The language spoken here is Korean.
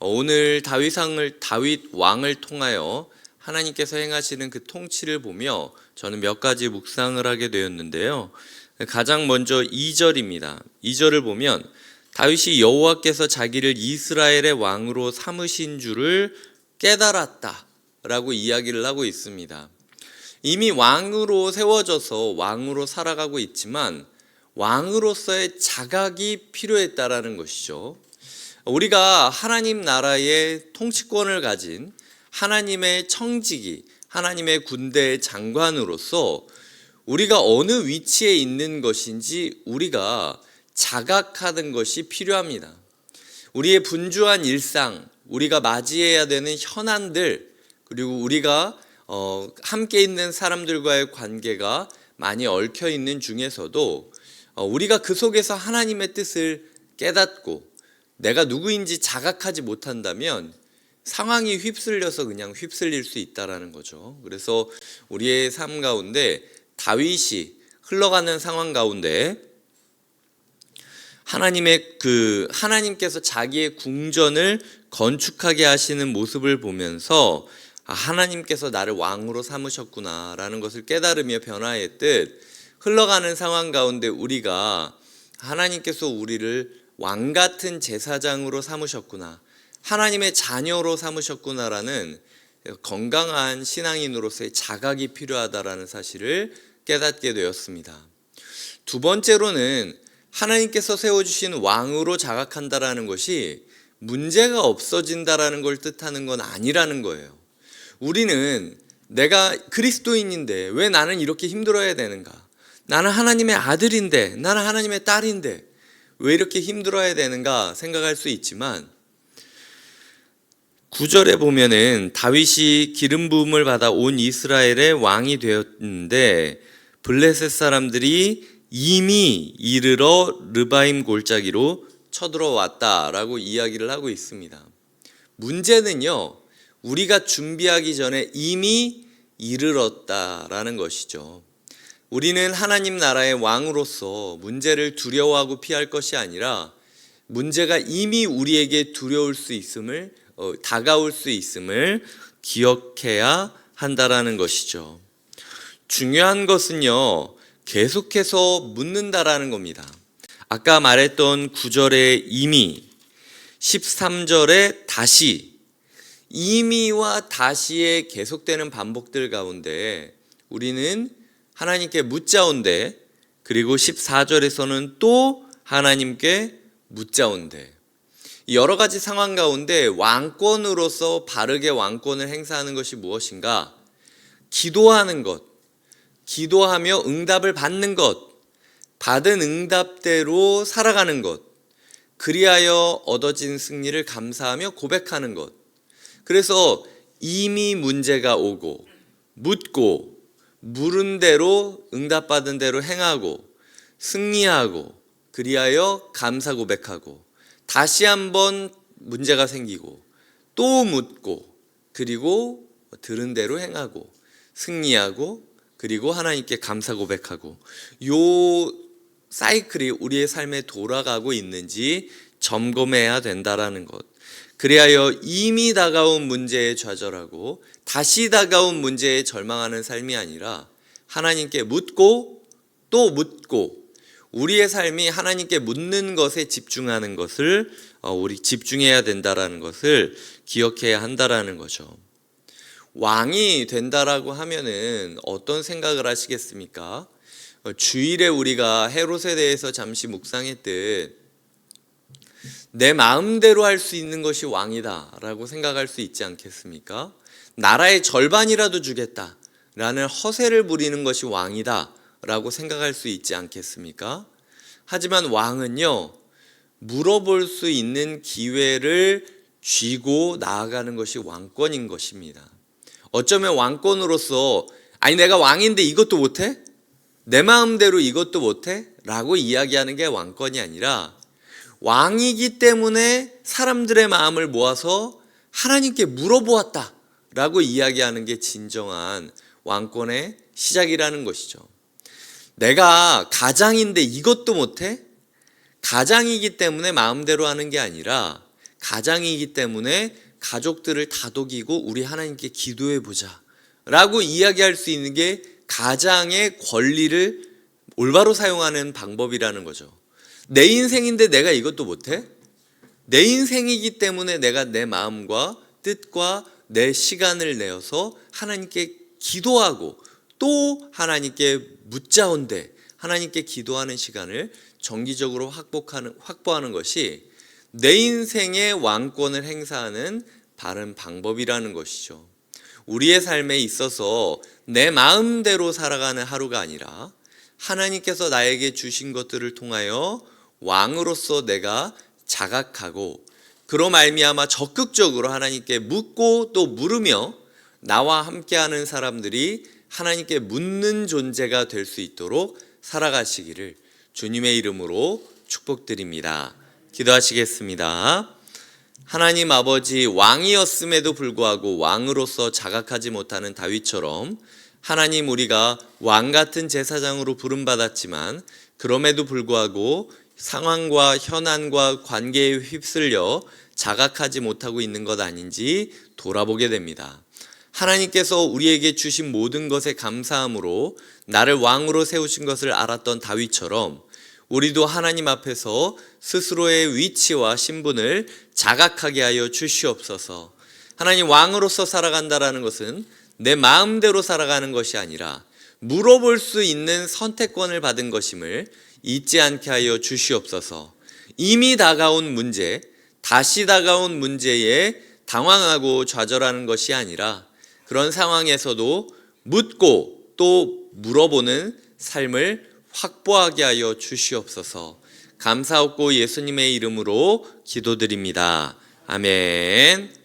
오늘 다윗 왕을 통하여 하나님께서 행하시는 그 통치를 보며 저는 몇 가지 묵상을 하게 되었는데요. 가장 먼저 2절입니다. 2절을 보면 다윗이 여호와께서 자기를 이스라엘의 왕으로 삼으신 줄을 깨달았다 라고 이야기를 하고 있습니다. 이미 왕으로 세워져서 왕으로 살아가고 있지만 왕으로서의 자각이 필요했다라는 것이죠. 우리가 하나님 나라의 통치권을 가진 하나님의 청지기, 하나님의 군대의 장관으로서 우리가 어느 위치에 있는 것인지 우리가 자각하는 것이 필요합니다. 우리의 분주한 일상, 우리가 맞이해야 되는 현안들, 그리고 우리가 함께 있는 사람들과의 관계가 많이 얽혀 있는 중에서도 우리가 그 속에서 하나님의 뜻을 깨닫고 내가 누구인지 자각하지 못한다면 상황이 휩쓸려서 그냥 휩쓸릴 수 있다라는 거죠. 그래서 우리의 삶 가운데 다윗이 흘러가는 상황 가운데 하나님께서 자기의 궁전을 건축하게 하시는 모습을 보면서 하나님께서 나를 왕으로 삼으셨구나라는 것을 깨달으며 변화했듯 흘러가는 상황 가운데 우리가 하나님께서 우리를 왕 같은 제사장으로 삼으셨구나, 하나님의 자녀로 삼으셨구나라는 건강한 신앙인으로서의 자각이 필요하다라는 사실을 깨닫게 되었습니다. 두 번째로는 하나님께서 세워주신 왕으로 자각한다라는 것이 문제가 없어진다라는 걸 뜻하는 건 아니라는 거예요. 우리는 내가 그리스도인인데 왜 나는 이렇게 힘들어야 되는가? 나는 하나님의 아들인데, 나는 하나님의 딸인데 왜 이렇게 힘들어야 되는가 생각할 수 있지만 9절에 보면은 다윗이 기름 부음을 받아 온 이스라엘의 왕이 되었는데 블레셋 사람들이 이미 이르러 르바임 골짜기로 쳐들어왔다라고 이야기를 하고 있습니다. 문제는요, 우리가 준비하기 전에 이미 이르렀다라는 것이죠. 우리는 하나님 나라의 왕으로서 문제를 두려워하고 피할 것이 아니라 문제가 이미 우리에게 다가올 수 있음을 기억해야 한다라는 것이죠. 중요한 것은요, 계속해서 묻는다라는 겁니다. 아까 말했던 9절에 이미, 13절에 다시, 이미와 다시의 계속되는 반복들 가운데 우리는 하나님께 묻자온데, 그리고 14절에서는 또 하나님께 묻자온데, 여러 가지 상황 가운데 왕권으로서 바르게 왕권을 행사하는 것이 무엇인가? 기도하는 것, 기도하며 응답을 받는 것, 받은 응답대로 살아가는 것, 그리하여 얻어진 승리를 감사하며 고백하는 것. 그래서 이미 문제가 오고 묻고 물은 대로 응답받은 대로 행하고 승리하고 그리하여 감사 고백하고 다시 한번 문제가 생기고 또 묻고 그리고 들은 대로 행하고 승리하고 그리고 하나님께 감사 고백하고, 요 사이클이 우리의 삶에 돌아가고 있는지 점검해야 된다라는 것. 그리하여 이미 다가온 문제에 좌절하고 다시 다가온 문제에 절망하는 삶이 아니라 하나님께 묻고 또 묻고, 우리의 삶이 하나님께 묻는 것에 집중하는 것을 우리 집중해야 된다라는 것을 기억해야 한다라는 거죠. 왕이 된다라고 하면은 어떤 생각을 하시겠습니까? 주일에 우리가 헤롯에 대해서 잠시 묵상했듯 내 마음대로 할 수 있는 것이 왕이다 라고 생각할 수 있지 않겠습니까? 나라의 절반이라도 주겠다라는 허세를 부리는 것이 왕이다 라고 생각할 수 있지 않겠습니까? 하지만 왕은요, 물어볼 수 있는 기회를 쥐고 나아가는 것이 왕권인 것입니다. 어쩌면 왕권으로서 아니 내가 왕인데 이것도 못해? 내 마음대로 이것도 못해? 라고 이야기하는 게 왕권이 아니라 왕이기 때문에 사람들의 마음을 모아서 하나님께 물어보았다 라고 이야기하는 게 진정한 왕권의 시작이라는 것이죠. 내가 가장인데 이것도 못해? 가장이기 때문에 마음대로 하는 게 아니라 가장이기 때문에 가족들을 다독이고 우리 하나님께 기도해 보자 라고 이야기할 수 있는 게 가장의 권리를 올바로 사용하는 방법이라는 거죠. 내 인생인데 내가 이것도 못해? 내 인생이기 때문에 내가 내 마음과 뜻과 내 시간을 내어서 하나님께 기도하고 또 하나님께 묻자온대 하나님께 기도하는 시간을 정기적으로 확보하는 것이 내 인생의 왕권을 행사하는 바른 방법이라는 것이죠. 우리의 삶에 있어서 내 마음대로 살아가는 하루가 아니라 하나님께서 나에게 주신 것들을 통하여 왕으로서 내가 자각하고 그로 말미암아 적극적으로 하나님께 묻고 또 물으며 나와 함께하는 사람들이 하나님께 묻는 존재가 될 수 있도록 살아가시기를 주님의 이름으로 축복드립니다. 기도하시겠습니다. 하나님 아버지, 왕이었음에도 불구하고 왕으로서 자각하지 못하는 다윗처럼 하나님, 우리가 왕 같은 제사장으로 부름받았지만 그럼에도 불구하고 상황과 현안과 관계에 휩쓸려 자각하지 못하고 있는 것 아닌지 돌아보게 됩니다. 하나님께서 우리에게 주신 모든 것에 감사함으로 나를 왕으로 세우신 것을 알았던 다윗처럼 우리도 하나님 앞에서 스스로의 위치와 신분을 자각하게 하여 주시옵소서. 하나님, 왕으로서 살아간다라는 것은 내 마음대로 살아가는 것이 아니라 물어볼 수 있는 선택권을 받은 것임을 잊지 않게 하여 주시옵소서. 이미 다가온 문제, 다시 다가온 문제에 당황하고 좌절하는 것이 아니라 그런 상황에서도 묻고 또 물어보는 삶을 확보하게 하여 주시옵소서. 감사하고 예수님의 이름으로 기도드립니다. 아멘.